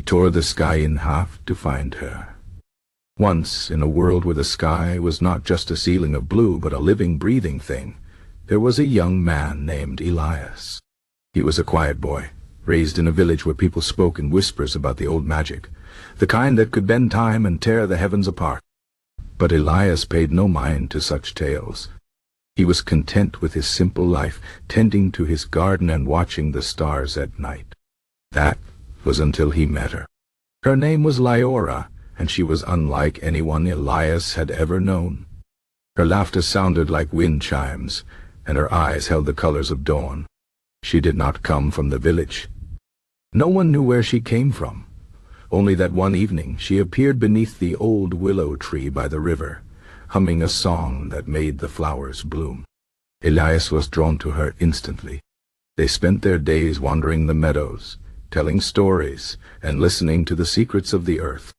tore the sky in half to find her. Once, in a world where the sky was not just a ceiling of blue but a living, breathing thing, there was a young man named Elias. He was a quiet boy, raised in a village where people spoke in whispers about the old magic, the kind that could bend time and tear the heavens apart. But Elias paid no mind to such tales. He was content with his simple life, tending to his garden and watching the stars at night. That was until he met her. Her name was Liora, and she was unlike anyone Elias had ever known. Her laughter sounded like wind chimes, and her eyes held the colors of dawn. She did not come from the village. No one knew where she came from. Only that one evening she appeared beneath the old willow tree by the river, humming a song that made the flowers bloom. Elias was drawn to her instantly. They spent their days wandering the meadows, telling stories, and listening to the secrets of the earth.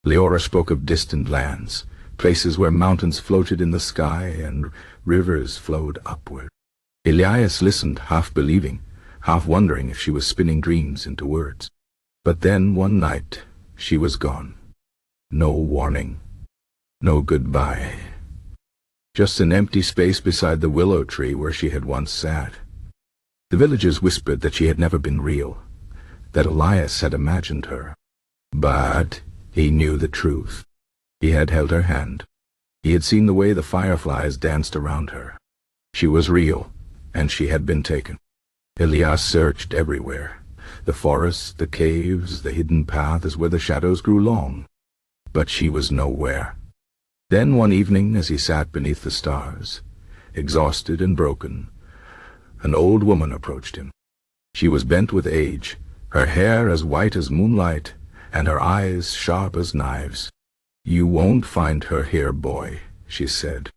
Liora spoke of distant lands, places where mountains floated in the sky and rivers flowed upward. Elias listened, half believing, half wondering if she was spinning dreams into words. But then one night she was gone. No warning. No goodbye. Just an empty space beside the willow tree where she had once sat. The villagers whispered that she had never been real, that Elias had imagined her. But he knew the truth. He had held her hand. He had seen the way the fireflies danced around her. She was real, and she had been taken. Elias searched everywhere. The forests, the caves, the hidden paths where the shadows grew long. But she was nowhere. Then one evening, as he sat beneath the stars, exhausted and broken, an old woman approached him. She was bent with age, her hair as white as moonlight, and her eyes sharp as knives. "You won't find her here, boy," she said.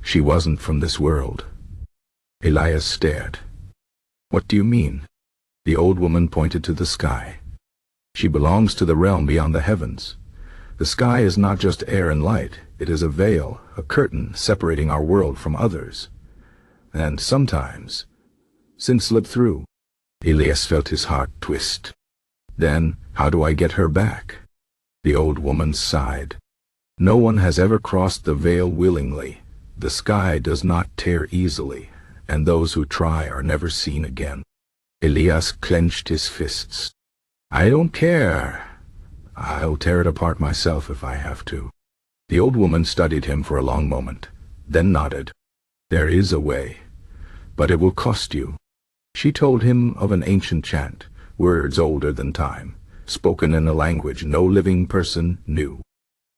She wasn't from this world. Elias stared. "What do you mean?" The old woman pointed to the sky. "She belongs to the realm beyond the heavens. The sky is not just air and light. It is a veil, a curtain separating our world from others. And sometimes sin slipped through." Elias felt his heart twist. "Then how do I get her back?" The old woman sighed. "No one has ever crossed the veil willingly. The sky does not tear easily, and those who try are never seen again." Elias clenched his fists. "I don't care. I'll tear it apart myself if I have to." The old woman studied him for a long moment, then nodded. "There is a way, but it will cost you." She told him of an ancient chant, words older than time, spoken in a language no living person knew.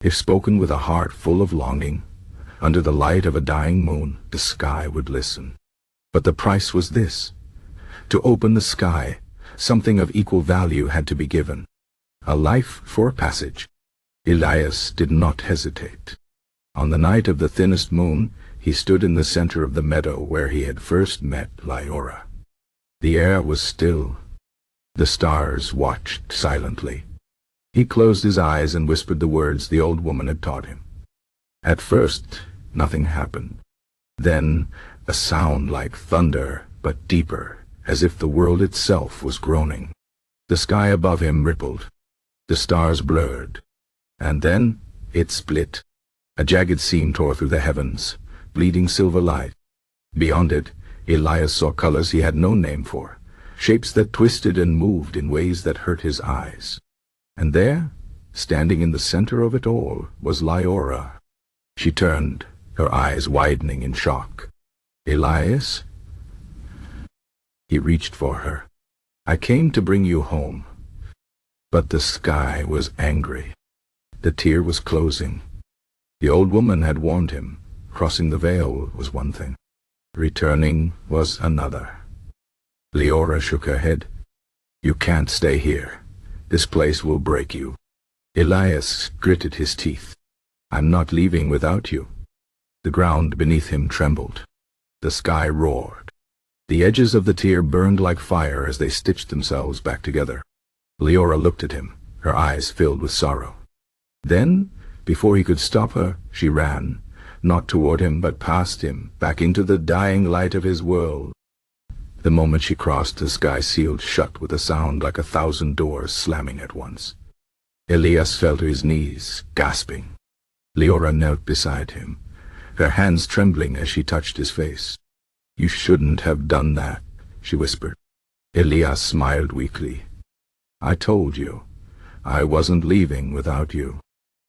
If spoken with a heart full of longing, under the light of a dying moon, the sky would listen. But the price was this. To open the sky, something of equal value had to be given. A life for passage. Elias did not hesitate. On the night of the thinnest moon, he stood in the center of the meadow where he had first met Liora. The air was still. The stars watched silently. He closed his eyes and whispered the words the old woman had taught him. At first, nothing happened. Then, a sound like thunder, but deeper, as if the world itself was groaning. The sky above him rippled. The stars blurred. And then, it split. A jagged seam tore through the heavens, bleeding silver light. Beyond it, Elias saw colors he had no name for, shapes that twisted and moved in ways that hurt his eyes. And there, standing in the center of it all, was Liora. She turned, her eyes widening in shock. "Elias?" He reached for her. "I came to bring you home." But the sky was angry. The tear was closing. The old woman had warned him. Crossing the veil was one thing. Returning was another. Liora shook her head. "You can't stay here. This place will break you." Elias gritted his teeth. "I'm not leaving without you." The ground beneath him trembled. The sky roared. The edges of the tear burned like fire as they stitched themselves back together. Liora looked at him, her eyes filled with sorrow. Then, before he could stop her, she ran, not toward him but past him, back into the dying light of his world. The moment she crossed, the sky sealed shut with a sound like 1,000 doors slamming at once. Elias fell to his knees, gasping. Liora knelt beside him, her hands trembling as she touched his face. "You shouldn't have done that," she whispered. Elias smiled weakly. "I told you. I wasn't leaving without you."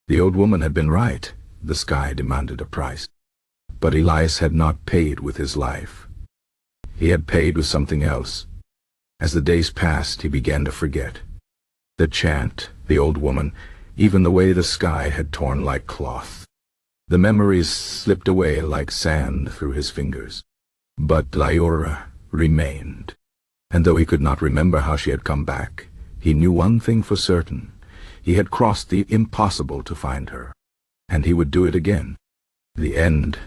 The old woman had been right. The sky demanded a price. But Elias had not paid with his life. He had paid with something else. As the days passed, he began to forget. The chant, the old woman, even the way the sky had torn like cloth. The memories slipped away like sand through his fingers. But Liora remained. And though he could not remember how she had come back, he knew one thing for certain. He had crossed the impossible to find her. And he would do it again. The end